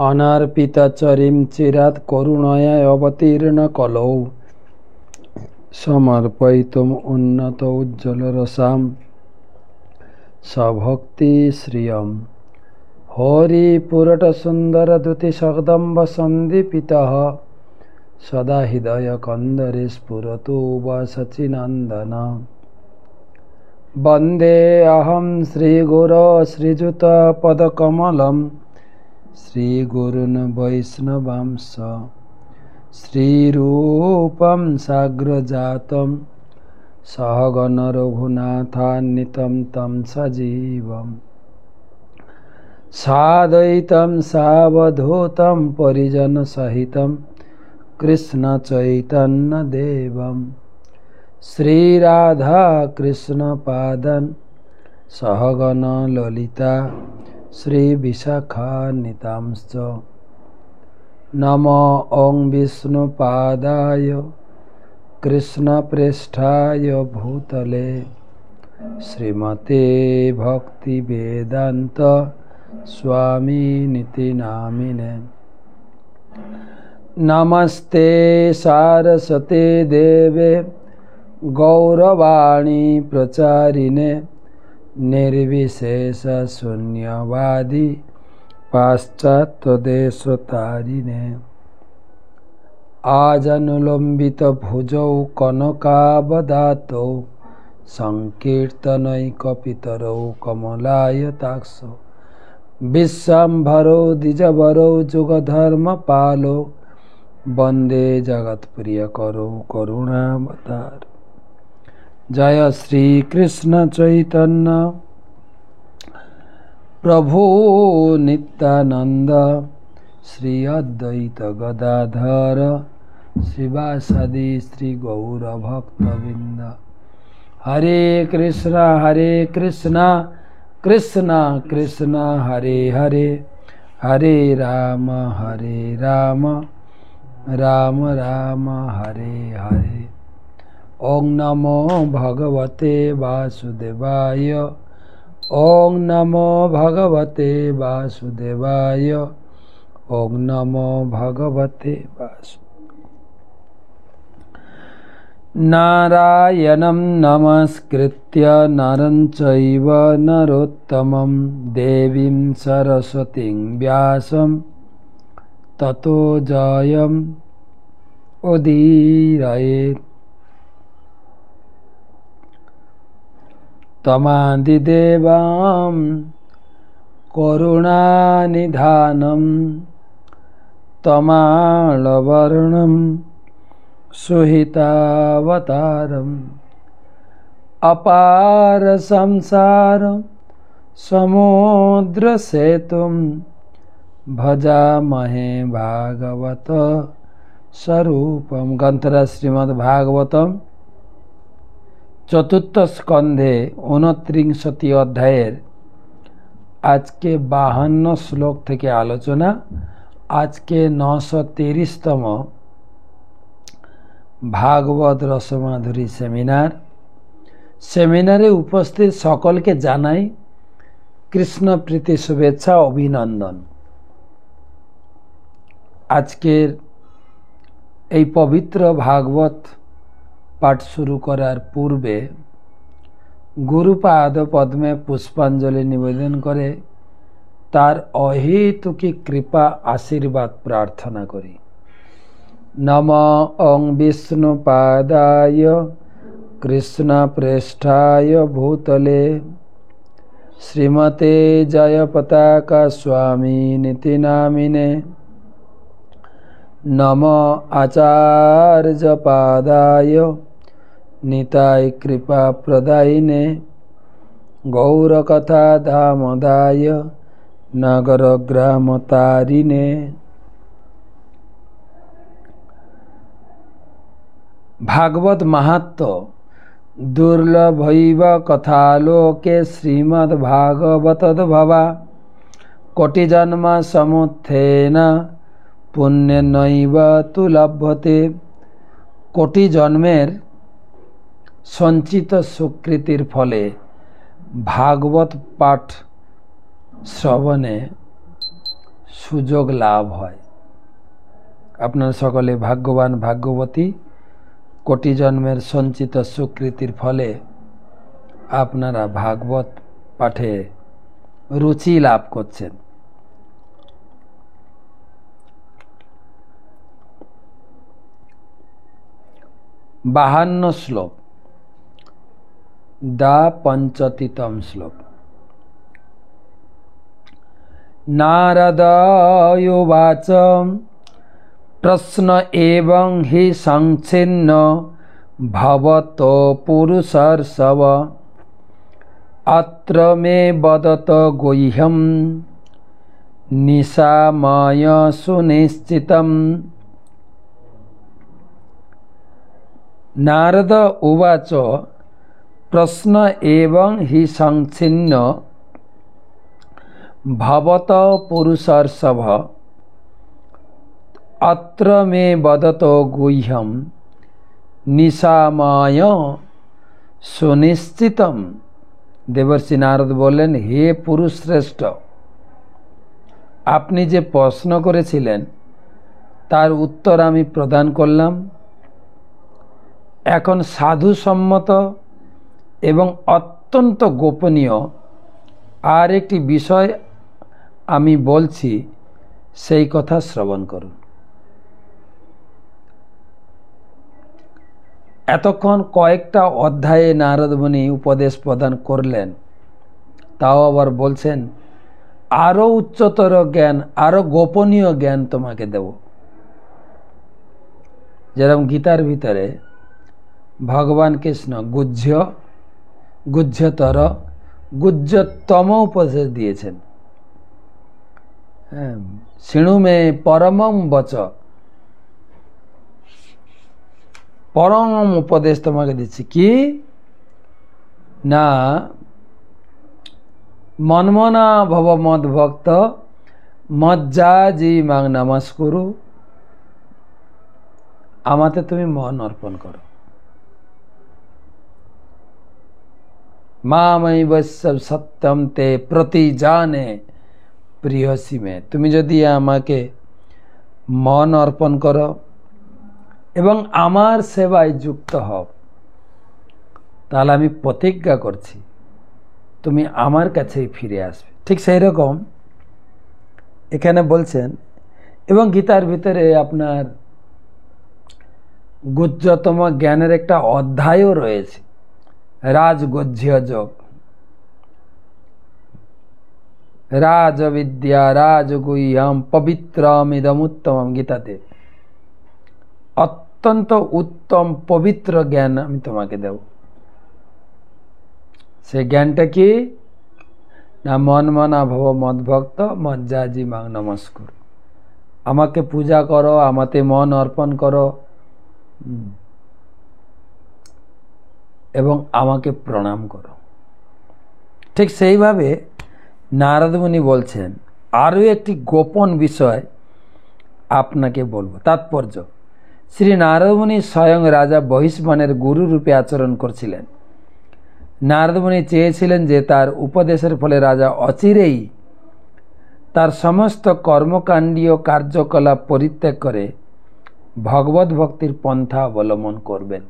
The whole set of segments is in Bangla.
अनर्पितचरीं चिरात् करुणया अवतीर्ण कलौ समर्पयितुम् उन्नतोज्ज्वलरसां सभक्तिश्रियम् हरिपुरटसुन्दरद्युतिशगदम्बसन्दीपितः सदा हृदयकन्दरे स्फुरतु वसचिनन्दन वन्दे अहं श्रीगुरो श्रीयुतपदकमलं श्रीगुरून् वैष्णवांश श्रीरूपं साग्रजातं सहगण रघुनाथान्वितं तं सजीवम् साद्वैतं सावधूतं परिजनसहितं कृष्णचैतन्यदेवं श्रीराधा कृष्णपादं सहगण ललिता श्रीविशाखान्वितांश्च नमो ॐ विष्णुपादाय कृष्णप्रेष्ठाय भूतले श्रीमते भक्तिवेदान्त स्वामिनिति नामिने नमस्ते सारस्वते देवे गौरवाणी प्रचारिणे निर्विशेष शून्यवादी पाश्चात्यदेशतारिणे आजानुलंबित भुजौ कनकावदातौ संकीर्तनैकपितरौ कमलायताक्षौ विश्वाम्भरो द्विजवरो जुगधर्मपालो वन्दे जगत्प्रियकरो करुणावतार जय श्री कृष्ण चैतन्य प्रभु नित्यानंद श्री अद्वैत गदाधर शिवासादि श्री गौर भक्तवृंद हरे कृष्णा कृष्णा कृष्णा हरे हरे हरे राम राम राम हरे हरे ओं नमो भगवते वासुदेवाय ओं नमो भगवते वासुदेवाय ओं नमो भगवते नारायणं नमस्कृत्य नरं चैव नरोत्तमं देवीं सरस्वतीं व्यासं ततो जयम् उदीरयेत् तमादिदेवां करुणानिधानं तमालवर्णं सुहितावतारम् अपार संसार समुद्रसेतुं भजामहे भागवत स्वरूपम। ग्रंथराज श्रीमद्भागवतम चतुर्थ स्कंधे 29 अध्यायेर आज के 52 श्लोक থেকে आलोचना। आज के 930तम भागवत रसमाधुरी सेमिनारे उपस्थित सकल के जानाई कृष्ण प्रीति शुभेच्छा अभिनंदन। आज के এই पवित्र भागवत पाठ शुरू करार पूर्वे गुरुपाद पद्मे पुष्पांजलि निवेदन करे तार अहेतुकी कृपा आशीर्वाद प्रार्थना करी। नमो ओं विष्णुपादाय कृष्णप्रेष्ठाय भूतले श्रीमते जयपताका स्वामिनिति नामिने नमो आचार्यपादाय निताय कृपा प्रदायिने गौरकथा धामदाय नगरग्रामतारिणे। भागवत महात्म्य दुर्लभैव कथालोके श्रीमद्भागवतद्भवा कोटिजन्म समुत्थेन पुण्येनैव तु लभ्यते। कोटि जन्मेर संचित सुकृतिर फले भागवत पाठ श्रवणे সুযোগ লাভ হয়। আপনারা সকলে ভাগ্যবান ভাগ্যবতী। কোটি জন্মের সঞ্চিত সুকৃতির ফলে আপনারা ভাগবত পাঠে রুচি লাভ করছেন। বাহান্ন শ্লোক, দা পঞ্চতিতম শ্লোক। নারদ উবাচ প্রশ্ন এবং হি সংচ্ছিন্ন ভবত পুরুষর্ষব অত্র মে বদত গুহ্যম নিশাময় সুনিশ্চিতম। নারদ উবাচ প্রশ্ন এবং হি সংচ্ছিন্ন ভবত পুরুষর্ষভ অত্র মে বদত গুহ্যম নিশাময় সুনিশ্চিতম। দেবর্ষি নারদ বললেন, হে পুরুষ শ্রেষ্ঠ, আপনি যে প্রশ্ন করেছিলেন তার উত্তর আমি প্রদান করলাম। এখন সাধুসম্মত এবং অত্যন্ত গোপনীয় আর একটি বিষয় আমি বলছি, সেই কথা শ্রবণ করুন। এতক্ষণ কয়েকটা অধ্যায়ে নারদ মুনি উপদেশ প্রদান করলেন, তাও আবার বলছেন আরও উচ্চতর জ্ঞান, আরও গোপনীয় জ্ঞান তোমাকে দেব। যেরকম গীতার ভিতরে ভগবান কৃষ্ণ গুহ্যতর, গুহ্যতম উপদেশ দিয়েছেন। শৃণু মে পরমম বচ, পরম উপদেশ তোমাকে দিচ্ছি। কি না, মনমনা ভব মদ ভক্ত মজ্জাজি মাং নমস্কুরু। আমাতে তুমি মন অর্পণ করো। মামৈব সত্যম তে প্রতি জানে প্রিয়সী মে। তুমি যদি আমাকে মন অর্পণ করো এবং আমার সেবায় যুক্ত হও, তাহলে আমি প্রতিজ্ঞা করছি তুমি আমার কাছেই ফিরে আসবে। ঠিক সেই রকম এখানে বলছেন, এবং গীতার ভিতরে আপনার গুহ্যতম জ্ঞানের একটা অধ্যায়ও রয়েছে, রাজগুহ্য যোগ, রাজবিদ্যা রাজগুহ্যম পবিত্রমিদমুত্তমম। গীতাতে অত্যন্ত উত্তম পবিত্র জ্ঞান আমি তোমাকে দেব। সে জ্ঞানটা কি না, মনমনা ভব মদ্ভক্ত মজ্জাজি মাং নমস্কুর। আমাকে পূজা করো, আমাতে মন অর্পণ করো এবং আমাকে প্রণাম করো। ঠিক সেইভাবে নারদ মুনি বলছেন আরও একটি গোপন বিষয় আপনাকে বলবো। তাৎপর্য, শ্রী নারদ মুনি স্বয়ং রাজা বহিষ্মণের গুরু রূপে আচরণ করছিলেন। নারদ মুনি চেয়েছিলেন যে তার উপদেশের ফলে রাজা অচিরেই তার সমস্ত কর্মকাণ্ডীয় কার্যকলাপ পরিত্যাগ করে ভগবত ভক্তির পন্থা অবলম্বন করবেন।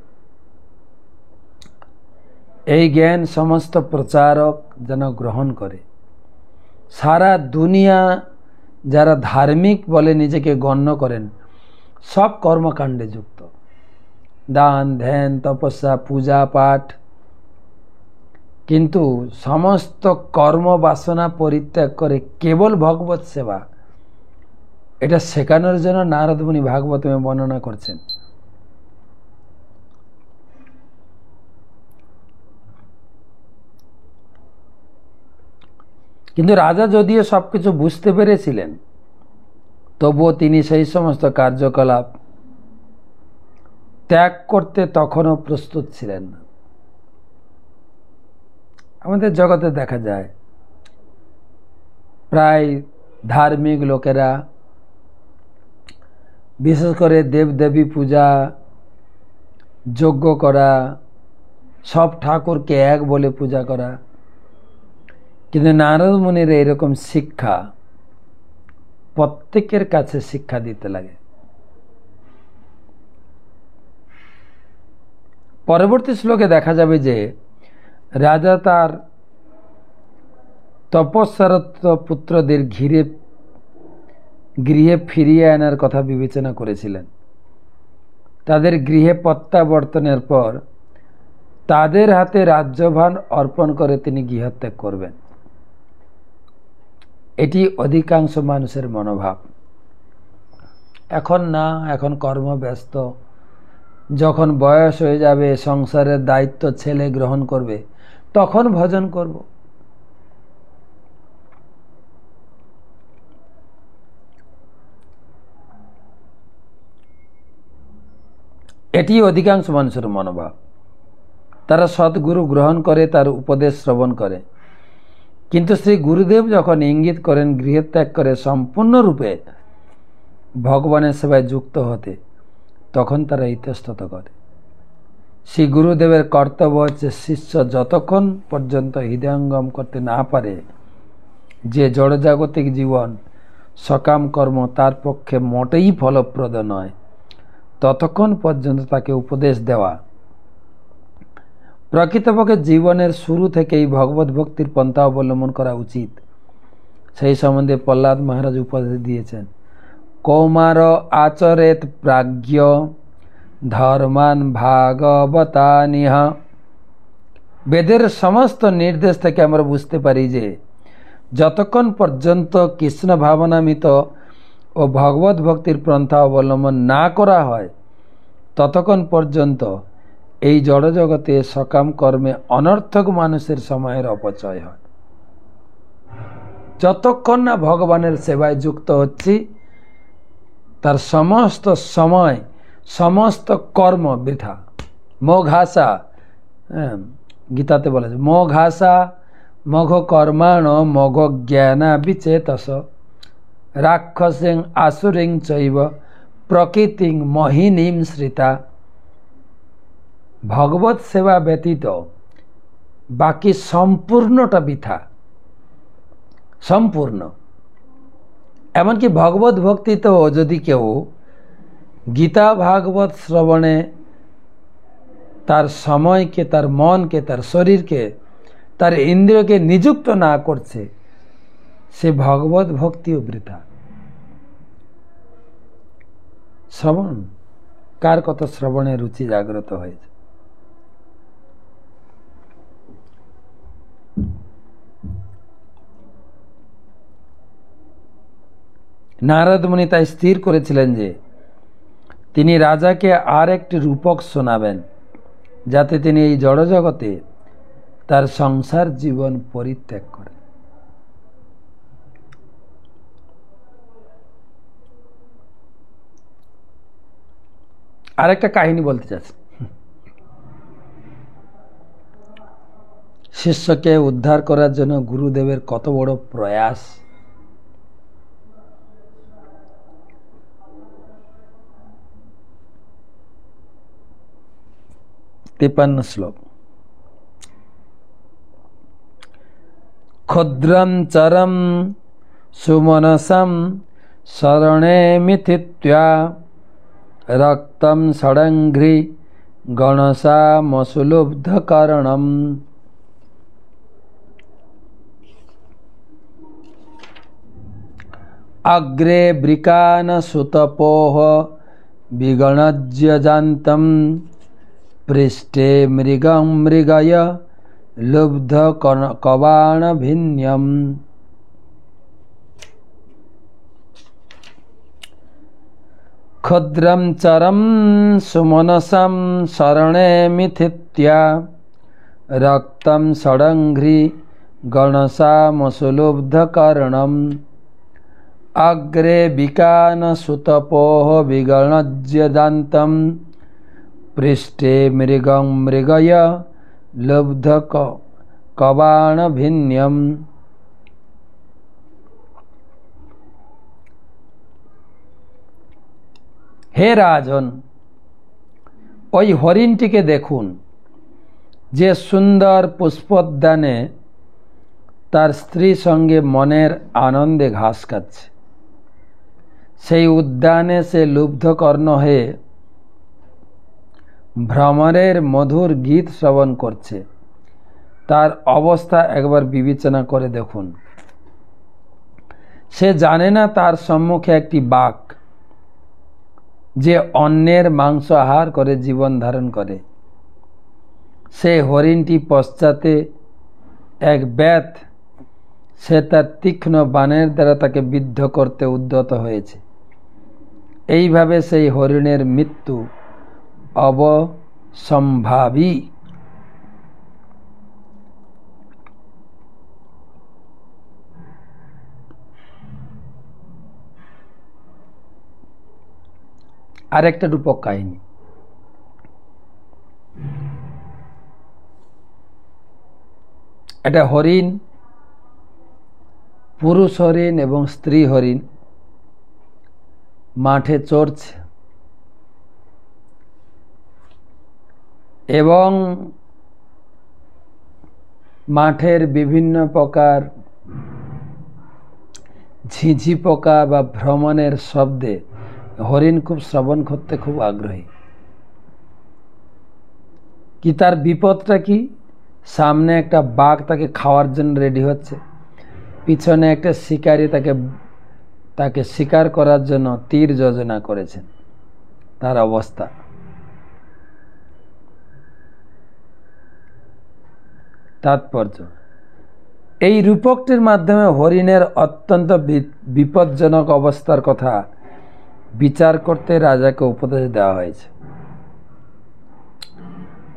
এই জ্ঞান সমস্ত প্রচারক যেন গ্রহণ করে। সারা দুনিয়া যারা ধার্মিক বলে নিজেকে গণ্য করেন, সব কর্মকাণ্ডে যুক্ত, দান ধ্যান তপস্যা পূজা পাঠ, কিন্তু সমস্ত কর্মবাসনা পরিত্যাগ করে কেবল ভগবত সেবা, এটা শেখানোর জন্য নারদ মুনি ভাগবতে বর্ণনা করছেন। কিন্তু রাজা যদিও সবকিছু বুঝতে পেরেছিলেন, তবুও তিনি সেই সমস্ত কার্যকলাপ ত্যাগ করতে তখনও প্রস্তুত ছিলেন না। আমাদের জগতে দেখা যায় প্রায় ধার্মিক লোকেরা, বিশেষ করে দেবদেবী পূজা, যজ্ঞ করা, সব ঠাকুরকে এক বলে পূজা করা, কিন্তু নারদ মুনির এরকম শিক্ষা প্রত্যেকের কাছে শিক্ষা দিতে লাগে। পরবর্তী শ্লোকে দেখা যাবে যে রাজা তার তপস্যারত পুত্রদের গৃহে ফিরিয়ে আনার কথা বিবেচনা করেছিলেন। তাদের গৃহে প্রত্যাবর্তনের পর তাদের হাতে রাজ্যভার অর্পণ করে তিনি গৃহত্যাগ করবেন। এটি অধিকাংশ মানুষের মনোভাব। এখন না, এখন কর্মব্যস্ত, যখন বয়স হয়ে যাবে, সংসারের দায়িত্ব ছেলে গ্রহণ করবে, তখন ভজন করব। এটি অধিকাংশ মানুষের মনোভাব। তারা সদ্গুরু গ্রহণ করে, তার উপদেশ শ্রবণ করে, কিন্তু শ্রী গুরুদেব যখন ইঙ্গিত করেন গৃহত্যাগ করে সম্পূর্ণরূপে ভগবানের সেবায় যুক্ত হতে, তখন তারা ইতস্তত করে। শ্রী গুরুদেবের কর্তব্য হচ্ছে শিষ্য যতক্ষণ পর্যন্ত হৃদয়ঙ্গম করতে না পারে যে জড়জাগতিক জীবন সকাম কর্ম তার পক্ষে মোটেই ফলপ্রদ নয়, ততক্ষণ পর্যন্ত তাকে উপদেশ দেওয়া। প্রকৃতপক্ষে জীবনের শুরু থেকেই ভগবত ভক্তির পন্থা অবলম্বন করা উচিত। সেই সম্বন্ধে প্রহ্লাদ মহারাজ উপদেশ দিয়েছেন, কৌমার আচরেত প্রাজ্ঞ ধর্মান ভাগবতানিহ। বেদের সমস্ত নির্দেশ থেকে আমরা বুঝতে পারি যে যতক্ষণ পর্যন্ত কৃষ্ণ ভাবনামিত ও ভগবত ভক্তির পন্থা অবলম্বন না করা হয়, ততক্ষণ পর্যন্ত এই জড়জগতে সকাম কর্মে অনর্থক মানুষের সময়ের অপচয় হয়। যতক্ষণ না ভগবানের সেবায় যুক্ত হচ্ছি, তার সমস্ত সময় সমস্ত কর্ম বৃথা। মোঘাসা, গীতাতে বলেছে, মোঘাসা মঘ কর্মাণ মঘ জ্ঞানা বিচেতস রাক্ষসিং আসুরিং চৈব প্রকৃতিং মোহিনীম শ্রিতা। ভগবত সেবা ব্যতীত বাকি সম্পূর্ণটা বৃথা, সম্পূর্ণ। এমনকি ভগবত ভক্তিতেও যদি কেউ গীতা ভাগবত শ্রবণে তার সময়কে, তার মনকে, তার শরীরকে, তার ইন্দ্রিয়কে নিযুক্ত না করছে, সে ভগবত ভক্তিও বৃথা। শ্রবণ, কার কত শ্রবণে রুচি জাগ্রত হয়েছে। নারদ মুনি তাই স্থির করেছিলেন যে তিনি রাজাকে আর একটি রূপক শোনাবেন, যাতে তিনি এই জড়জগতে তার সংসার জীবন পরিত্যাগ করেন। আরেকটা কাহিনী বলতে চাচ্ছি। শিষ্যকে উদ্ধার করার জন্য গুরুদেবের কত বড় প্রয়াস। 53 শ্লোক। ক্ষুদ্রম চরম সুমনসম শরণে মিথিত্বা রক্তম ষড়ঙ্ঘ্রি গণসা মসুলুব্ধ কারণম। অগ্রে বৃকান সুতপোহ বিগণজ্যজান্তম পৃষ্ঠে মৃগং মৃগয় লুব্ধ কবাণ ভিন্যম। ক্ষুদ্রম চরম সুমনসম শরণে মিথিত্য়া রক্তম ষড়ঙ্ঘ্রি গণসা মসুলুব্ধ কর্ণম। অগ্রে বিকান সুতপোহ বিগণজ্যদান্তম পৃষ্ঠে মৃগং মৃগয় লুব্ধ কবাণ ভিন্যম। হে রাজন, ওই হরিণটিকে দেখুন, যে সুন্দর পুষ্পোদ্যানে তার স্ত্রী সঙ্গে মনের আনন্দে ঘাস খাচ্ছে। সেই উদ্যানে সে লুব্ধ কর্ণ হয়ে ভ্রমরের মধুর গীত শ্রবণ করছে। তার অবস্থা একবার বিবেচনা করে দেখুন। সে জানে না তার সম্মুখে একটি বাঘ, যে অন্যের মাংস আহার করে জীবন ধারণ করে। সেই হরিণটি পশ্চাতে এক ব্যাত, সে তার তীক্ষ্ণ বাণের দ্বারা তাকে বিদ্ধ করতে উদ্যত হয়েছে। এইভাবে সেই হরিণের মৃত্যু অবসম্ভাবী। আরেকটা রূপক কাহিনী। এটা হরিণ, পুরুষ হরিণ এবং স্ত্রী হরিণ মাঠে চড়ছে এবং মাঠের বিভিন্ন প্রকার ঝিঝি পোকা বা ভ্রমণের শব্দে হরিণ খুব শ্রবণ করতে খুব আগ্রহী। কি তার বিপদটা কি? সামনে একটা বাঘ তাকে খাওয়ার জন্য রেডি হচ্ছে, পিছনে একটা শিকারী তাকে শিকার করার জন্য তীর যোজনা করেছেন। তার অবস্থা। তাৎপর্য, এই রূপকটির মাধ্যমে হরিণের অত্যন্ত বিপজ্জনক অবস্থার কথা বিচার করতে রাজাকে উপদেশ দেওয়া হয়েছে।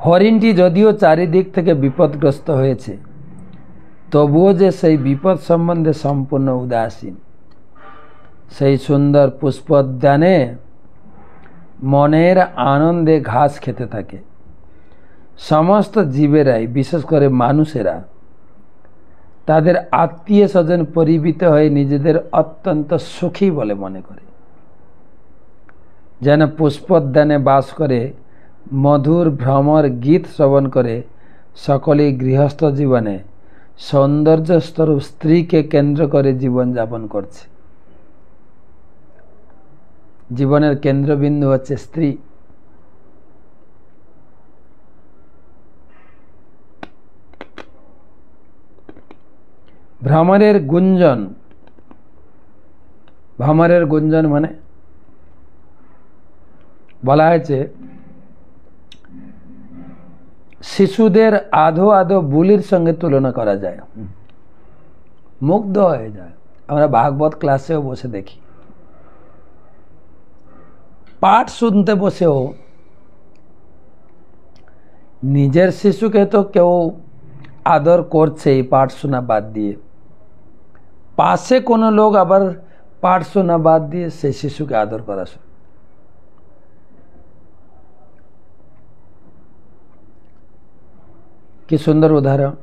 হরিণটি যদিও চারিদিক থেকে বিপদগ্রস্ত হয়েছে, তবুও যে সেই বিপদ সম্বন্ধে সম্পূর্ণ উদাসীন। সেই সুন্দর পুষ্পোদ্যানে মনের আনন্দে ঘাস খেতে থাকে। সমস্ত জীবেরাই, বিশেষ করে মানুষেরা, তাদের আত্মীয় স্বজন পরিবৃত হয়ে নিজেদের অত্যন্ত সুখী বলে মনে করে। যেন পুষ্পোদ্যানে বাস করে মধুর ভ্রমর গীত শ্রবণ করে সকলেই গৃহস্থ জীবনে সৌন্দর্যস্বরূপ স্ত্রীকে কেন্দ্র করে জীবনযাপন করছে। জীবনের কেন্দ্রবিন্দু হচ্ছে স্ত্রী। ভ্রমরের গুঞ্জন। ভ্রমরের গুঞ্জন মানে বলা হয়েছে শিশুদের আধো আধো বুলির সঙ্গে তুলনা করা যায়। মুগ্ধ হয়ে যায়। আমরা ভাগবত ক্লাসেও বসে দেখি, পাঠ শুনতে বসেও নিজের শিশুকে তো কেউ আদর করছেই পাঠ শোনা বাদ দিয়ে, পাশে কোনো লোক আবার পাঠ শোনা বাদ দিয়ে সেই শিশুকে আদর করা শুরু। কি সুন্দর উদাহরণ।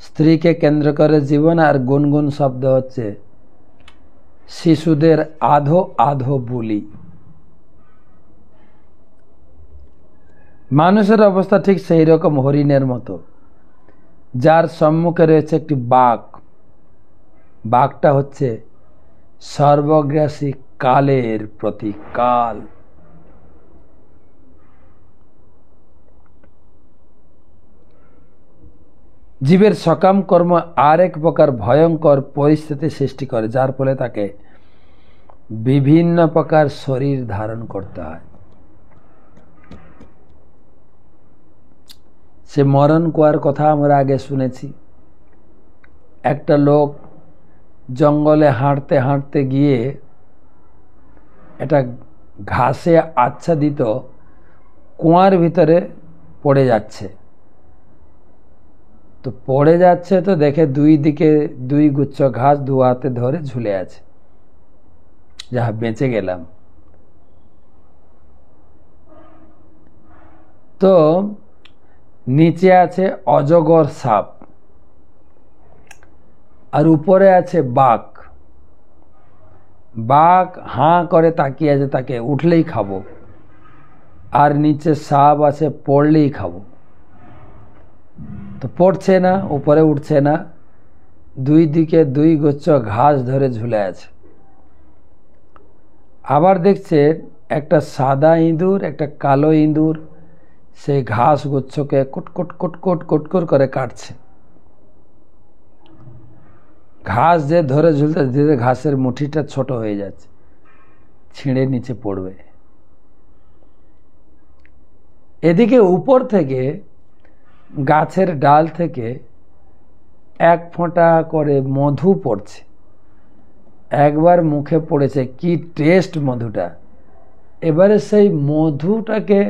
স্ত্রীকে কেন্দ্র করে জীবন, আর গুনগুন শব্দ হচ্ছে শিশুদের আধো আধো বুলি। মানুষের অবস্থা ঠিক সেই রকম হরিণের মতো, যার সম্মুখে রয়েছে একটি বাঘ। বাঘটা হচ্ছে সর্বগ্রাসী কালের প্রতীক, কাল। জীবের সকাম কর্ম আর এক প্রকার ভয়ঙ্কর পরিস্থিতি সৃষ্টি করে, যার ফলে তাকে বিভিন্ন প্রকার শরীর ধারণ করতে হয়। সে মরণ কুয়ার কথা আমরা আগে শুনেছি। একটা লোক জঙ্গলে হাঁটতে হাঁটতে গিয়ে একটা ঘাসে আচ্ছাদিত কুয়ার ভিতরে পড়ে যাচ্ছে। তো পড়ে যাচ্ছে তো দেখে দুই দিকে দুই গুচ্ছ ঘাস দু হাতে ধরে ঝুলে আছে। যা বেঁচে গেলাম। তো নিচে আছে অজগর সাপ, আর উপরে আছে বাঘ। বাঘ হাঁ করে তাকিয়ে আছে, তাকে উঠলেই খাবো। আর নিচে সাপ আছে, পড়লেই খাবো। তো পড়ছে না, উপরে উঠছে না, দুই দিকে দুই গুচ্ছ ঘাস ধরে ঝুলে আছে। আবার দেখছে একটা সাদা ইঁদুর একটা কালো ইঁদুর সেই ঘাস গুচ্ছকে কুটকুট কুটকুট কুটকুট করে কাটছে। ঘাস যে ধরে ঝুলতে ধীরে ঘাসের মুঠিটা ছোট হয়ে যাচ্ছে, ছিঁড়ে নিচে পড়বে। এদিকে উপর থেকে গাছের ডাল থেকে এক ফোঁটা করে মধু পড়ছে। একবার মুখে পড়েছে, কি টেস্ট মধুটা। এবারে সেই মধুটাকে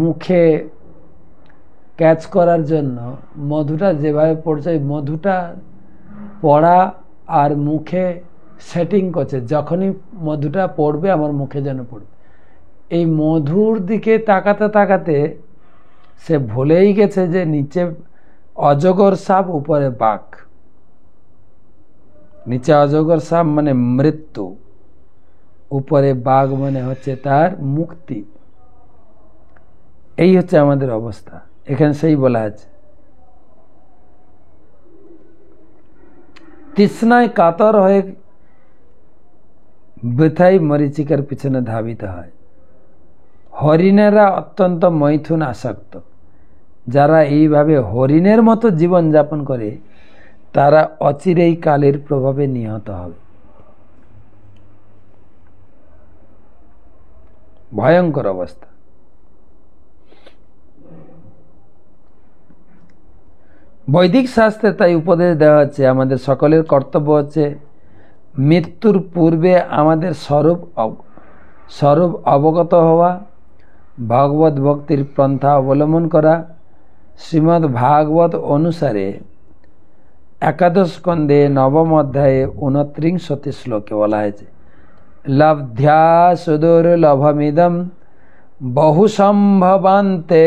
মুখে ক্যাচ করার জন্য মধুটা যেভাবে পড়ছে, মধুটা পড়া আর মুখে সেটিং করছে, যখনই মধুটা পড়বে আমার মুখে যেন পড়বে। এই মধুর দিকে তাকাতে তাকাতে সে ভুলেই গেছে যে নিচে অজগর সাপ, উপরে বাঘ। নিচে অজগর সাপ মানে মৃত্যু, উপরে বাঘ মানে হচ্ছে তার মুক্তি। এই হচ্ছে আমাদের অবস্থা। এখানে সেই বলা আছে, তৃষ্ণায় কাতর হয়ে বৃথাই মরীচিকার পিছনে ধাবিত হয়। হরিণেরা অত্যন্ত মৈথুন আসক্ত। যারা এইভাবে হরিণের মতো জীবন যাপন করে তারা অচিরেই কালের প্রভাবে নিহত হবে। ভয়ঙ্কর অবস্থা। বৈদিক শাস্ত্রে তাই উপদেশ দেওয়া হচ্ছে, আমাদের সকলের কর্তব্য হচ্ছে মৃত্যুর পূর্বে আমাদের স্বরূপ অবগত হওয়া, ভগবত ভক্তির পন্থা অবলম্বন করা। শ্রীমদ্ ভাগবত অনুসারে একাদশ স্কন্ধে নবম অধ্যায়ে 29 শ্লোকে বলা হয়েছে, লব্ধ্যা সুদুর্লভমিদম বহু সম্ভবান্তে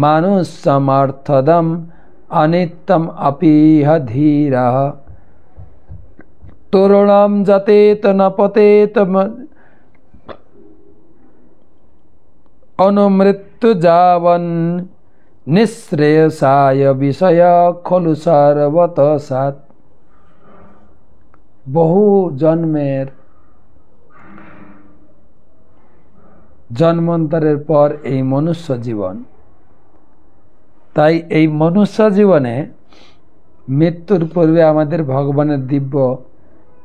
মানুষসমর্থদম অনিত্যম অপিহ ধীরঃ তরুণম যতেত ন পতেত অনুমৃত্যু যাবন নিঃশ্রেয়সায় বিষয় খলু সর্বত সাৎ। বহু জন্মের জন্মান্তরের পর এই মনুষ্য জীবন, তাই এই মনুষ্য জীবনে মৃত্যুর পূর্বে আমাদের ভগবানের দিব্য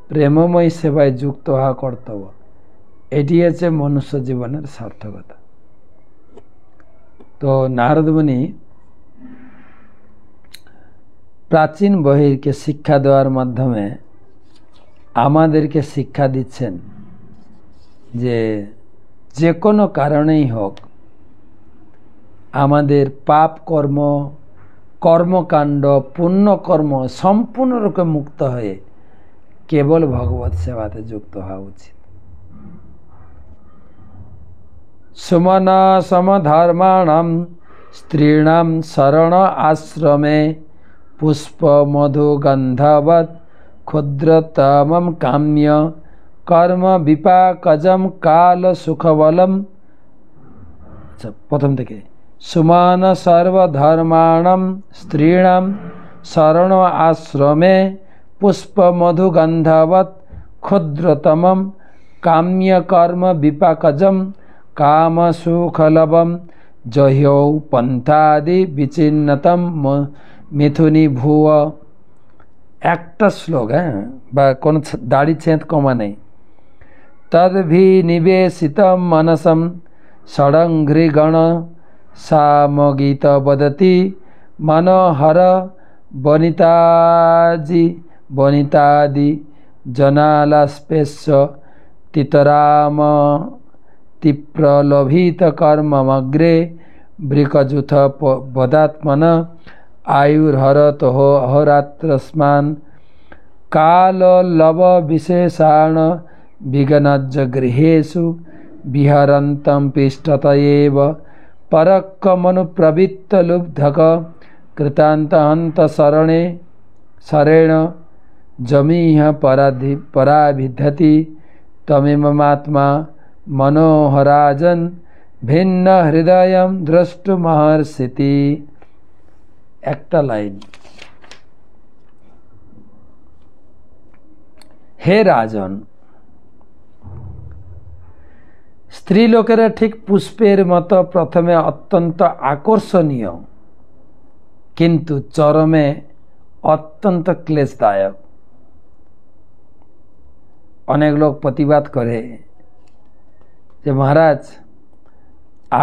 প্রেমময় সেবায় যুক্ত হওয়া কর্তব্য। এটি হচ্ছে মনুষ্য জীবনের সার্থকতা। তো নারদ মুনি প্রাচীন বহিরকে শিক্ষা দেওয়ার মাধ্যমে আমাদেরকে শিক্ষা দিচ্ছেন যে কোনো কারণেই হোক আমাদের পাপ কর্ম, কর্মকাণ্ড, পুণ্যকর্ম সম্পূর্ণরূপে মুক্ত হয়ে কেবল ভগবত সেবাতে যুক্ত হওয়া উচিত। সুমন সমধর্মাণাম স্ত্রীণাম শরণ আশ্রমে পুষ্প মধু গন্ধবৎ ক্ষুদ্রতমম কাম্য কর্ম বিপাকজম কাল সুখবলম। প্রথম থেকে, সুমান সর্বধর্মাণাম স্ত্রীণাম শরণ আশ্রমে পুষ্প মধু গন্ধবৎ ক্ষুদ্রতমম কাম্য কর্ম বিপাকজম কাম সুখলবম জহ্যৌ পন্থাদি বিচিন্নতম মিথুনি ভুয়। একটা শ্লোক, বা কোনো দাড়ি ছেঁদ কমা নেই। তদ্ভিনিবেশিতম মনসম ষড়ঙ্ঘ্রিগণ সামগীত বদতি মনোহর বনিতাদি জনালাস্পেশ তিতরাম তীপ্রলোভিত কর্মমগ্রে বৃকযুথ বদাত্মন আয়ুর্হরত অহোরাত্রস্মান কাল লব বিশেষাণ বিঘ্নজ গৃহেষু বিহরন্তম পৃষ্ঠতয়েব পরক্কমনু প্রবৃত্ত লুব্ধক কৃতান্তহন্ত শরেণ জমিহ পরাভিধতি তমেমাত্মা মনোহরাজন ভিন্ন হৃদয়ম দ্রষ্টুমহর্ষিতি। একটা লাইন, হে রাজন, স্ত্রী লোকেরা ঠিক পুষ্পের মতো প্রথমে অত্যন্ত আকর্ষণীয়, কিন্তু চরমে অত্যন্ত ক্লেশদায়ক। অনেক লোক প্রতিবাদ করে যে মহারাজ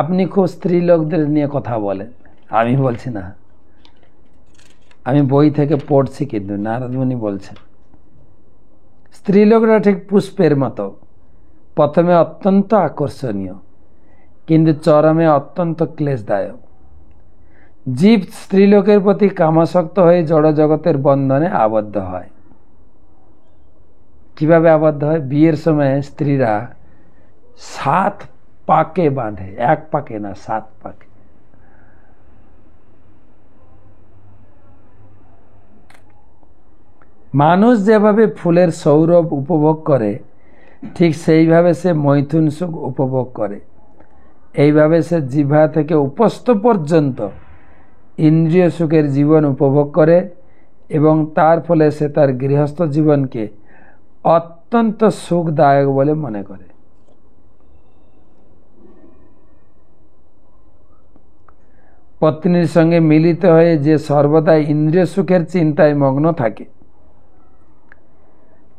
আপনি খুব স্ত্রী লোকদের নিয়ে কথা বলেন। আমি বলছি না, আমি বই থেকে পড়ছি, কিন্তু নারদ মুনি বলছেন স্ত্রী লোকরা ঠিক পুষ্পের মতো প্রথমে অত্যন্ত আকর্ষণীয়, কিন্তু চরমে অত্যন্ত ক্লেশদায়ক। জীব স্ত্রীলোকের প্রতি কামাসক্ত হয়ে জড় জগতের বন্ধনে আবদ্ধ হয়। কিভাবে আবদ্ধ হয়? বিয়ের সময় স্ত্রীরা 7 পাকে বাঁধে, 1 পাকে না, 7 পাকে। মানুষ যেভাবে ফুলের সৌরভ উপভোগ করে, ঠিক সেইভাবে সে মৈথুন সুখ উপভোগ করে। এইভাবে সে জিহ্বা থেকে উপস্থ পর্যন্ত ইন্দ্রিয় সুখের জীবন উপভোগ করে এবং তার ফলে সে তার গৃহস্থ জীবনকে অত্যন্ত সুখদায়ক বলে মনে করে। পত্নীর সঙ্গে মিলিত হয়ে যে সর্বদা ইন্দ্রিয় সুখের চিন্তায় মগ্ন থাকে,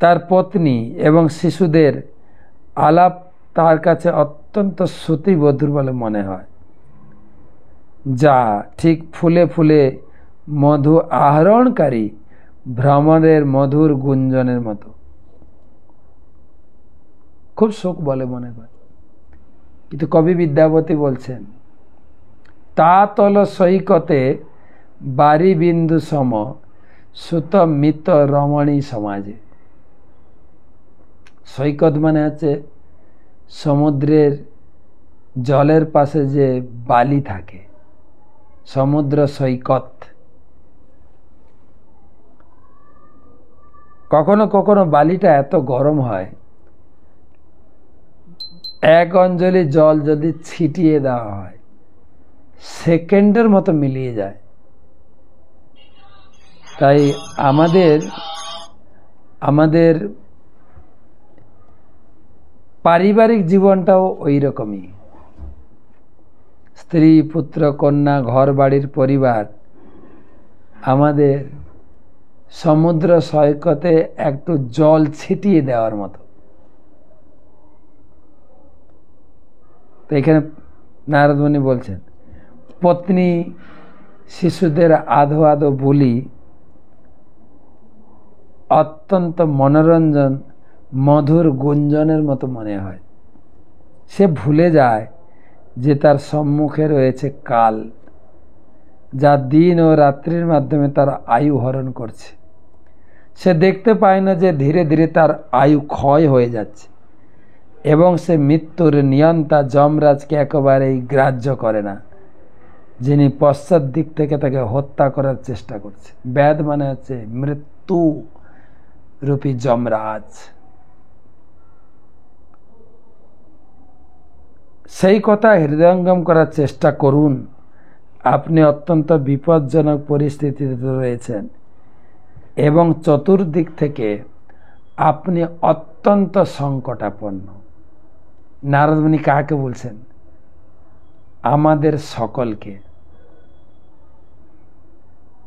তার পত্নী এবং শিশুদের আলাপ তার কাছে অত্যন্ত শ্রুতিমধুর বলে মনে হয়, যা ঠিক ফুলে ফুলে মধু আহরণকারী ভ্রমণের মধুর গুঞ্জনের মতো। খুব সুখ বলে মনে করে। কিন্তু কবি বিদ্যাপতি বলছেন, তা তল সৈকতে বারি বিন্দু সম সুত মিত রমণী সমাজে। সৈকত মানে হচ্ছে সমুদ্রের জলের পাশে যে বালি থাকে, সমুদ্র সৈকত। কখনো কখনো বালিটা এত গরম হয়, 1 অঞ্জলি জল যদি ছিটিয়ে দেওয়া হয়, সেকেন্ডের মতো মিলিয়ে যায়। তাই আমাদের পারিবারিক জীবনটাও ওই রকমই। স্ত্রী, পুত্র, কন্যা, ঘর বাড়ির পরিবার আমাদের সমুদ্র সৈকতে একটু জল ছিটিয়ে দেওয়ার মতো। তো এখানে নারদ মুনি বলছেন, পত্নী শিশুদের আধো আধো বলি অত্যন্ত মনোরঞ্জন মধুর গুঞ্জনের মতো মনে হয়। সে ভুলে যায় যে তার সম্মুখে রয়েছে কাল, যা দিন ও রাত্রির মাধ্যমে তার আয়ু হরণ করছে। সে দেখতে পায় না যে ধীরে ধীরে তার আয়ু ক্ষয় হয়ে যাচ্ছে এবং সে মৃত্যুর নিয়ন্তা যমরাজকে একেবারেই গ্রাহ্য করে না, যিনি পশ্চাৎ দিক থেকে তাকে হত্যা করার চেষ্টা করছে। ব্যাধ মানে হচ্ছে মৃত্যু রূপী যমরাজ। সেই কথা হৃদয়ঙ্গম করার চেষ্টা করুন। আপনি অত্যন্ত বিপজ্জনক পরিস্থিতিতে রয়েছেন এবং চতুর্দিক থেকে আপনি অত্যন্ত সংকটাপন্ন। নারদ মুনি কাকে বলছেন? আমাদের সকলকে।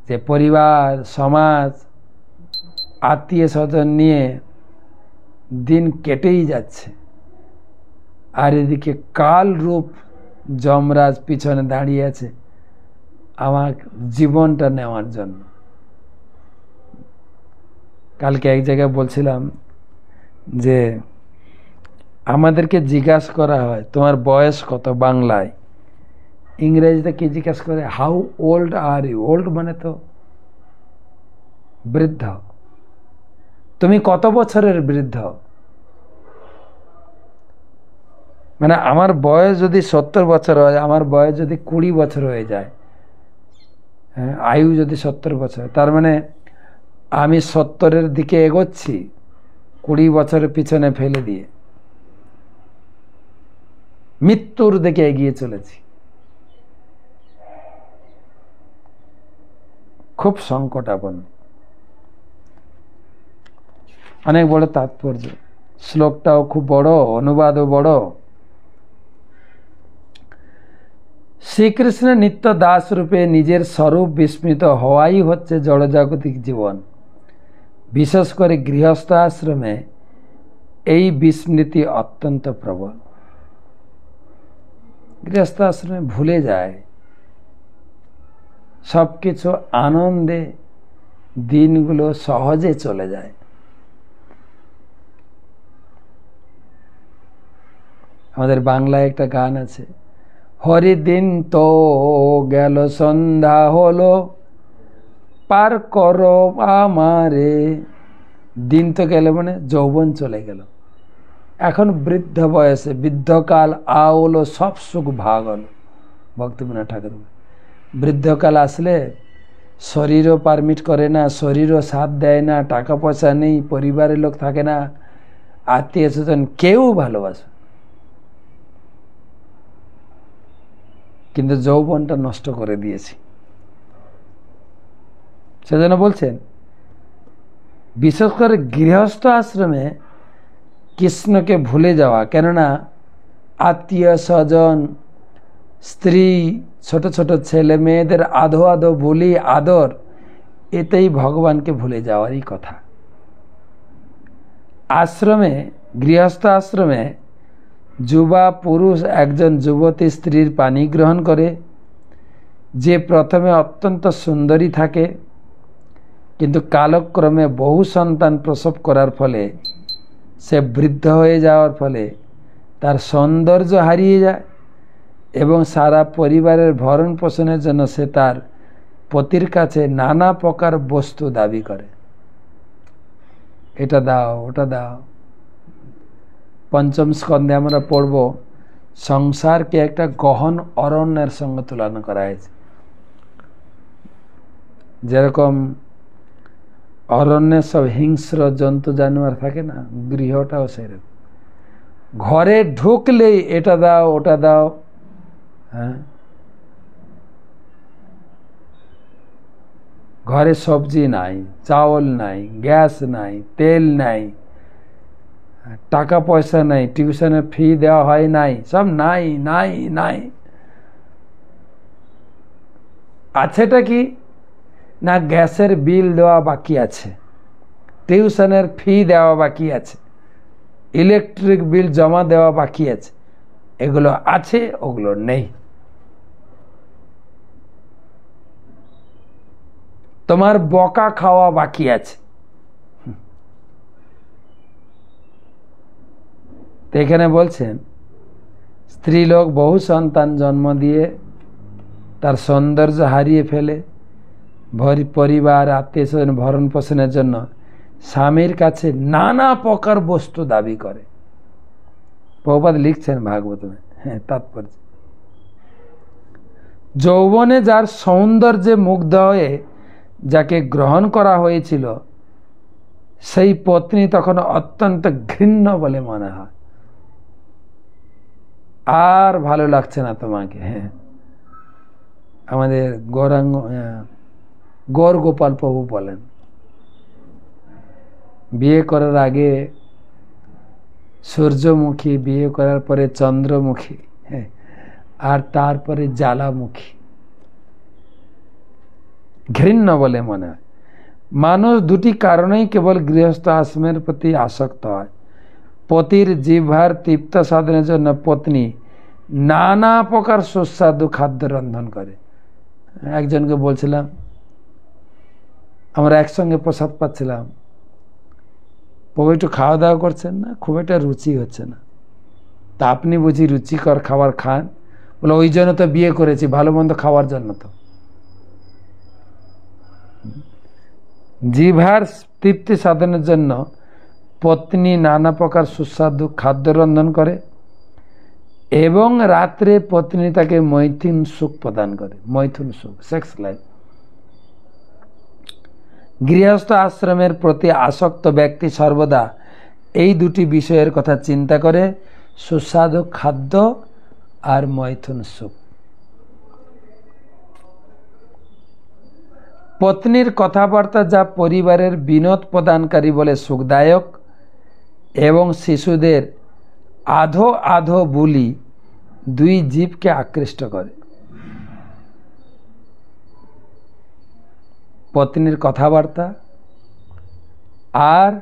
যে পরিবার, সমাজ, আত্মীয় স্বজন নিয়ে দিন কেটেই যাচ্ছে, আর এদিকে কাল রূপ যমরাজ পিছনে দাঁড়িয়ে আছে আমার জীবনটা নেওয়ার জন্য। কালকে এক জায়গায় বলছিলাম যে আমাদেরকে জিজ্ঞাসা করা হয় তোমার বয়স কত বাংলায়, ইংরেজিতে কি জিজ্ঞাসা করে? How old are you? Old মানে তো বৃদ্ধ। তুমি কত বছরের বৃদ্ধ? মানে আমার বয়স যদি 70 বছর হয়, আমার বয়স যদি 20 বছর হয়ে যায়, হ্যাঁ, আয়ু যদি 70 বছর, তার মানে আমি 70-এর দিকে এগোচ্ছি 20 বছরের পিছনে ফেলে দিয়ে মৃত্যুর দিকে এগিয়ে চলেছি। খুব সংকটাপন্ন। অনেক বড় তাৎপর্য। শ্লোকটাও খুব বড়, অনুবাদও বড়, শ্রীকৃষ্ণের নিত্য দাস রূপে নিজের স্বরূপ বিস্মৃত হওয়াই হচ্ছে জড়জাগতিক জীবন। বিশেষ করে গৃহস্থ আশ্রমে এই বিস্মৃতি অত্যন্ত প্রবল। গৃহস্থ আশ্রমে ভুলে যায় সব কিছু, আনন্দে দিনগুলো সহজে চলে যায়। আমাদের বাংলায় একটা গান আছে, হরিদিন তো গেল সন্ধ্যা হলো, পার করো আমারে। দিন তো গেল মানে যৌবন চলে গেল, এখন বৃদ্ধ বয়সে বৃদ্ধকাল আওলো, সব সুখ ভাগ হলো। ভক্তিবিনোদ ঠাকুর, বৃদ্ধকাল আসলে শরীরও পারমিট করে না, শরীরও সাথ দেয় না, টাকা পয়সা নেই, পরিবারের লোক থাকে না, আত্মীয় স্বজন কেউ ভালোবাসে, কিন্তু যৌবনটা নষ্ট করে দিয়েছি। সেজন্য বলছেন বিশেষ করে গৃহস্থ আশ্রমে কৃষ্ণকে ভুলে যাওয়া, কেননা আত্মীয় স্বজন, স্ত্রী, ছোট ছোট ছেলে মেয়েদের আধো আধো বলি আদর, এতেই ভগবানকে ভুলে যাওয়ারই কথা। আশ্রমে, গৃহস্থ আশ্রমে যুবা পুরুষ একজন যুবতী স্ত্রীর পানি গ্রহণ করে, যে প্রথমে অত্যন্ত সুন্দরী থাকে, কিন্তু কালক্রমে বহু সন্তান প্রসব করার ফলে, সে বৃদ্ধ হয়ে যাওয়ার ফলে তার সৌন্দর্য হারিয়ে যায় এবং সারা পরিবারের ভরণ পোষণের জন্য সে তার পতির কাছে নানা প্রকার বস্তু দাবি করে, এটা দাও, ওটা দাও। পঞ্চম স্কন্ধে আমরা পড়ব, সংসারকে একটা গহন অরণ্যের সঙ্গে তুলনা করা হয়েছে। যেরকম অরণ্যে সব হিংস্র জন্তু জানোয়ার থাকে না, গৃহটাও সেরকম। ঘরে ঢুকলেই এটা দাও, ওটা দাও। হ্যাঁ, ঘরে সবজি নাই, চাউল নাই, গ্যাস নাই, তেল নাই, টাকা পয়সা নাই, টিউশনের ফি দেওয়া হয় নাই, সব নাই নাই নাই। আছেটা কি না, গ্যাসের বিল দেওয়া বাকি আছে, টিউশনের ফি দেওয়া বাকি আছে, ইলেকট্রিক বিল জমা দেওয়া বাকি আছে। এগুলো আছে, ওগুলো নেই। তোমার বকা খাওয়া বাকি আছে। তো এখানে বলছেন স্ত্রীলোক বহু সন্তান জন্ম দিয়ে তার সৌন্দর্য হারিয়ে ফেলে, পরিবার আত্মীয় স্বজন ভরণ পোষণের জন্য স্বামীর কাছে নানা প্রকার বস্তু দাবি করে। প্রভুপাদ লিখছেন ভাগবতমে, হ্যাঁ, তাৎপর্য, যৌবনে যার সৌন্দর্যে মুগ্ধ হয়ে যাকে গ্রহণ করা হয়েছিল, সেই পত্নী তখন অত্যন্ত ঘৃণ্য বলে মনে হয়, আর ভালো লাগছে না তোমাকে। হ্যাঁ, আমাদের গৌর গোপাল প্রভু বলেন, বিয়ে করার আগে সূর্যমুখী, বিয়ে করার পরে চন্দ্রমুখী, হ্যাঁ, আর তারপরে জ্বালামুখী। ঘৃণ্য বলে মনে হয়। মানুষ দুটি কারণেই কেবল গৃহস্থ আশ্রমের প্রতি আসক্ত হয়। পতির জিহ্বার তৃপ্ত সাধনের জন্য পত্নী নানা প্রকার সুস্বাদু খাদ্য রন্ধন করে। একজনকে বলছিলাম, আমরা একসঙ্গে প্রসাদ পাচ্ছিলাম, প্রভু একটু খাওয়া দাওয়া করছেন না, খুব একটা রুচি হচ্ছে না। তা আপনি বুঝি রুচিকর খাবার খান? বলে ওই জন্য তো বিয়ে করেছি, ভালো মন্দ খাওয়ার জন্য। তো জিহ্বার তৃপ্তি সাধনের জন্য পত্নী নানা প্রকার সুস্বাদু খাদ্য রন্ধন করে এবং রাত্রে পত্নী তাকে মৈথুন সুখ প্রদান করে, মৈথুন সুখ, সেক্স লাইফ। গৃহস্থ আশ্রমের প্রতি আসক্ত ব্যক্তি সর্বদা এই দুটি বিষয়ের কথা চিন্তা করে, সুস্বাদু খাদ্য আর মৈথুন সুখ। পত্নীর কথাবার্তা যা পরিবারের বিনোদ প্রদানকারী বলে সুখদায়ক এবং শিশুদের আধো আধো বুলি দুই জীবকে আকৃষ্ট করে। পত্নীর কথাবার্তা আর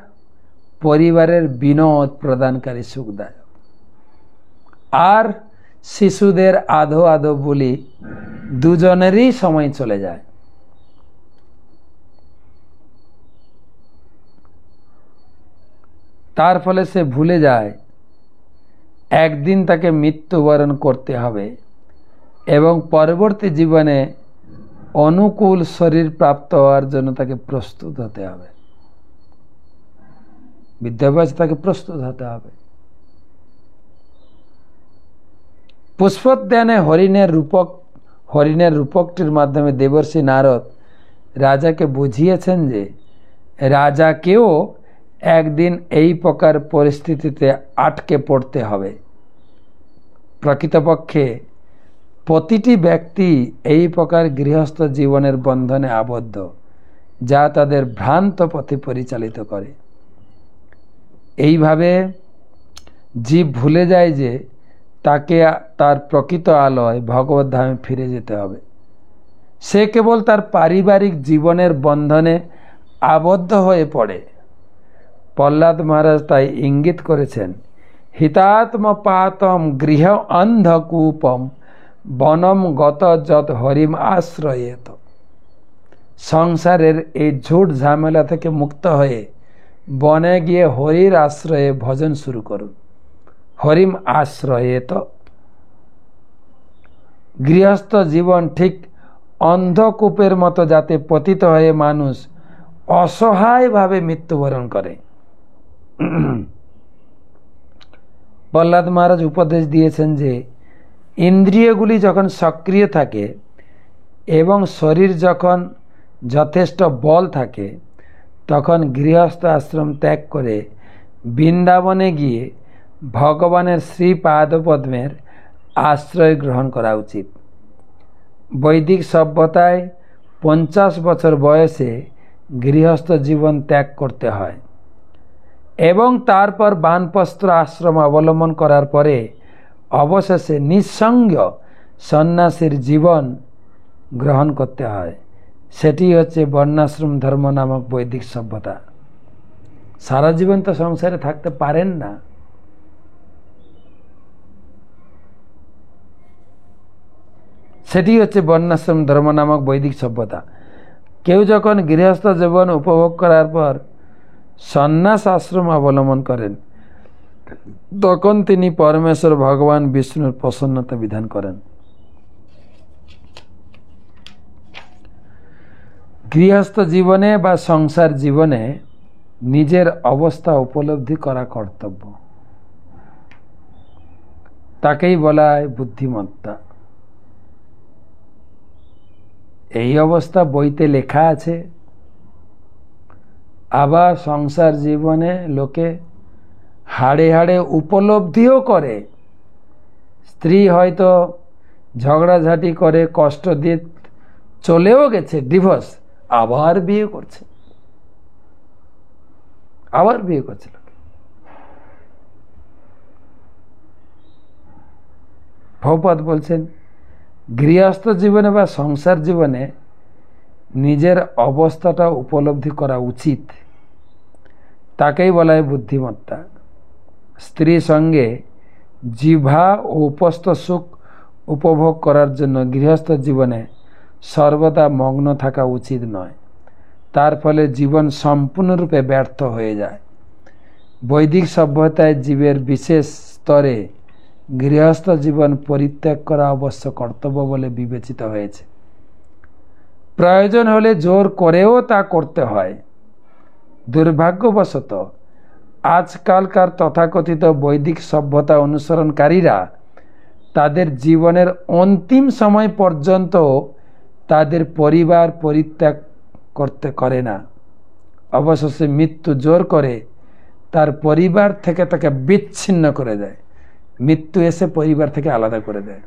পরিবারের বিনোদ প্রদানকারী সুখদায়ক, আর শিশুদের আধো আধো বলি দুজনেরই সময় চলে যায়। তার ফলে সে ভুলে যায় একদিন তাকে মৃত্যুবরণ করতে হবে এবং পরবর্তী জীবনে অনুকূল শরীর প্রাপ্ত হওয়ার জন্য তাকে প্রস্তুত হতে হবে। বিদ্যাভ্যাসে তাকে প্রস্তুত হতে হবে। পুষ্পোদ্যানে হরিণের রূপকটির মাধ্যমে দেবর্ষি নারদ রাজাকে বুঝিয়েছেন যে রাজাকেও একদিন এই প্রকার পরিস্থিতিতে আটকে পড়তে হবে। প্রকৃতপক্ষে প্রতিটি ব্যক্তি এই প্রকার গৃহস্থ জীবনের বন্ধনে আবদ্ধ, যা তাদের ভ্রান্ত পথে পরিচালিত করে। এইভাবে জীব ভুলে যায় যে তাকে তার প্রকৃত আলোয় ভগবত ধামে ফিরে যেতে হবে। সে কেবল তার পারিবারিক জীবনের বন্ধনে আবদ্ধ হয়ে পড়ে। প্রহ্লাদ মহারাজ তাই ইঙ্গিত করেছেন, হিতাত্মপাতম গৃহ অন্ধকূপম বনম গত যত হরিম আশ্রয়েত। সংসারের এই ঝুট ঝামেলা থেকে মুক্ত হয়ে বনে গিয়ে হরির আশ্রয়ে ভজন শুরু করুন। হরিম আশ্রয়েত। গৃহস্থ জীবন ঠিক অন্ধকূপের মতো, যাতে পতিত হয়ে মানুষ অসহায়ভাবে মৃত্যুবরণ করে। প্রহ্লাদ মহারাজ উপদেশ দিয়েছেন যে ইন্দ্রিয়গুলি যখন সক্রিয় থাকে এবং শরীর যখন যথেষ্ট বল থাকে, তখন গৃহস্থ আশ্রম ত্যাগ করে বৃন্দাবনে গিয়ে ভগবানের শ্রীপাদপদ্মের আশ্রয় গ্রহণ করা উচিত। বৈদিক সভ্যতায় 50 বছর বয়সে গৃহস্থ জীবন ত্যাগ করতে হয় এবং তারপর বানপ্রস্থ আশ্রম অবলম্বন করার পরে অবশেষে নিঃসঙ্গ সন্ন্যাসীর জীবন গ্রহণ করতে হয়। সেটি হচ্ছে বর্ণাশ্রম ধর্ম নামক বৈদিক সভ্যতা। সারা জীবন তো সংসারে থাকতে পারেন না। সেটি হচ্ছে বর্ণাশ্রম ধর্ম নামক বৈদিক সভ্যতা। কেউ যখন গৃহস্থ জীবন উপভোগ করার পর সন্ন্যাস আশ্রম অবলম্বন করেন, তখন তিনি পরমেশ্বর ভগবান বিষ্ণুর প্রসন্নতা বিধান করেন। গৃহস্থ জীবনে বা সংসার জীবনে নিজের অবস্থা উপলব্ধি করা কর্তব্য। তাকেই বলা হয় বুদ্ধিমত্তা। এই অবস্থা বইতে লেখা আছে। আবার সংসার জীবনে লোকে হাড়ে হাড়ে উপলব্ধিও করে। স্ত্রী হয়তো ঝগড়াঝাটি করে, কষ্ট দিয়ে চলেও গেছে, ডিভোর্স, আবার বিয়ে করছে, আবার বিয়ে করছে। প্রভুপাদ বলছেন, গৃহস্থ জীবনে বা সংসার জীবনে নিজের অবস্থাটা উপলব্ধি করা উচিত। তাকেই বলা হয় বুদ্ধিমত্তা। স্ত্রী সঙ্গে জিহ্বা ও উপস্থ সুখ উপভোগ করার জন্য গৃহস্থ জীবনে সর্বদা মগ্ন থাকা উচিত নয়। তার ফলে জীবন সম্পূর্ণরূপে ব্যর্থ হয়ে যায়। বৈদিক সভ্যতায় জীবের বিশেষ স্তরে গৃহস্থ জীবন পরিত্যাগ করা অবশ্য কর্তব্য বলে বিবেচিত হয়েছে। প্রয়োজন হলে জোর করেও তা করতে হয়। দুর্ভাগ্যবশত আজকালকার তথাকথিত বৈদিক সভ্যতা অনুসরণকারীরা তাদের জীবনের অন্তিম সময় পর্যন্ত তাদের পরিবার পরিত্যাগ করতে করে না। অবশেষে মৃত্যু জোর করে তার পরিবার থেকে তাকে বিচ্ছিন্ন করে দেয়। মৃত্যু এসে পরিবার থেকে আলাদা করে দেয়।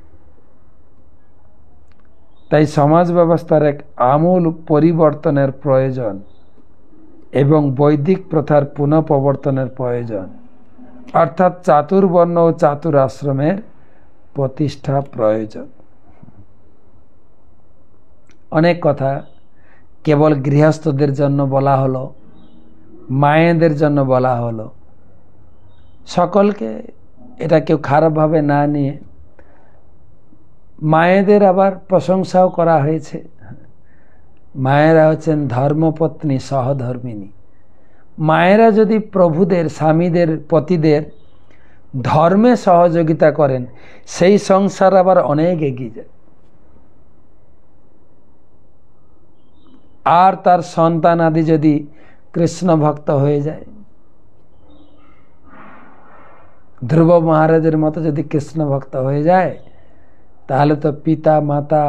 তাই সমাজ ব্যবস্থার এক আমূল পরিবর্তনের প্রয়োজন এবং বৈদিক প্রথার পুনঃপ্রবর্তনের প্রয়োজন, অর্থাৎ চাতুর্বর্ণ ও চাতুর আশ্রমের প্রতিষ্ঠা প্রয়োজন। অনেক কথা কেবল গৃহস্থদের জন্য বলা হলো, মায়েদের জন্য বলা হলো। সকলকে, এটা কেউ খারাপভাবে না নিয়ে, মায়েদের আবার প্রশংসাও করা হয়েছে। মায়েরা হচ্ছেন ধর্মপত্নী সহধর্মিনী। মায়েরা যদি প্রভুদের, স্বামীদের, পতিদের ধর্মে সহযোগিতা করেন, সেই সংসার আবার অনেক এগিয়ে যায়। আর তার সন্তান আদি যদি কৃষ্ণ ভক্ত হয়ে যায়, ধ্রুব মহারাজের মতো যদি কৃষ্ণ ভক্ত হয়ে যায়, তাহলে তো পিতা মাতা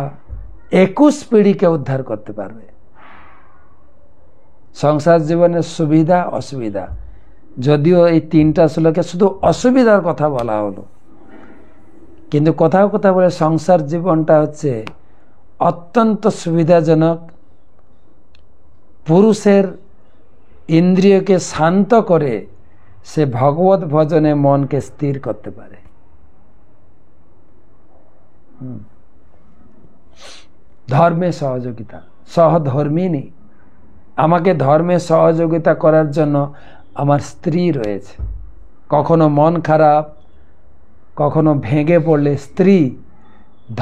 21 পিঢ়িকে উদ্ধার করতে পারবে। সংসার জীবনের সুবিধা অসুবিধা, যদিও এই 3টা শ্লোকে শুধু অসুবিধার কথা বলা হলো, কিন্তু কোথাও কোথাও বলে সংসার জীবনটা হচ্ছে অত্যন্ত সুবিধাজনক। পুরুষের ইন্দ্রিয়কে শান্ত করে সে ভগবত ভজনে মনকে স্থির করতে পারে। ধর্মে সহযোগিতা, সহধর্মিনী। আমাকে ধর্মে সহযোগিতা করার জন্য আমার স্ত্রী রয়েছে। কখনো মন খারাপ, কখনো ভেঙে পড়লে স্ত্রী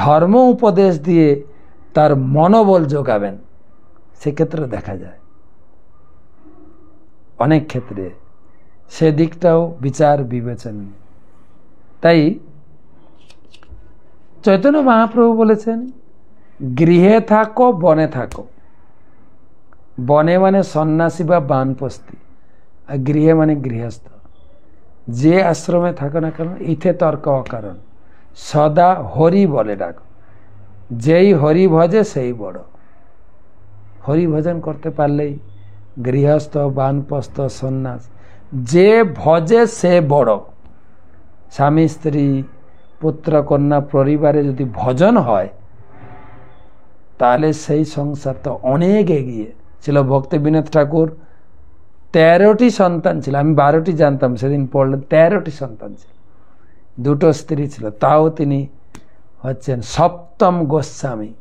ধর্ম উপদেশ দিয়ে তার মনোবল যোগাবেন। সেক্ষেত্রে দেখা যায় অনেক ক্ষেত্রে সেদিকটাও বিচার বিবেচনা। তাই চৈতন্য মহাপ্রভু বলেছেন, গৃহে থাকো বনে থাকো। বনে মানে সন্ন্যাসী বা বানপ্রস্থি, আর গৃহে মানে গৃহস্থ। যে আশ্রমে থাকো না কেন, ইথে তর্ক অকারণ, সদা হরি বলে ডাকো। যেই হরি ভজে সেই বড়। হরি ভজন করতে পারলেই গৃহস্থ, বানপ্রস্থ, সন্ন্যাস, যে ভজে সে বড়। স্বামী স্ত্রী পুত্র কন্যা পরিবারে যদি ভজন হয়, তাহলে সেই সংসার তো অনেক এগিয়ে ছিল। ভক্তি বিনোদ ঠাকুর 13টি সন্তান ছিল, আমি 12টি জানতাম, সেদিন পড়লেন 13টি সন্তান ছিল, 2টো স্ত্রী ছিল, তাও তিনি হচ্ছেন 7ম গোস্বামী।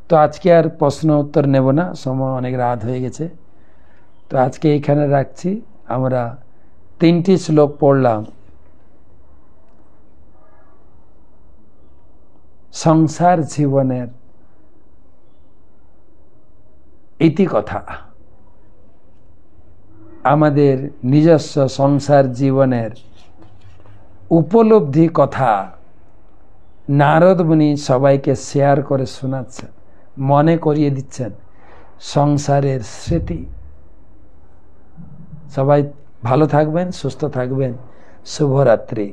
তো আজকে আর প্রশ্ন উত্তর নেব না, সময় অনেক রাত হয়ে গেছে। তো আজকে এইখানে রাখছি। আমরা 3টি শ্লোক পড়লাম। সংসার জীবনের ইতিকথা, আমাদের নিজস্ব সংসার জীবনের উপলব্ধি কথা নারদ মুনি সবাইকে শেয়ার করে শোনাচ্ছেন, মনে করিয়ে দিচ্ছেন সংসারের স্মৃতি। সবাই ভালো থাকবেন, সুস্থ থাকবেন। শুভরাত্রি।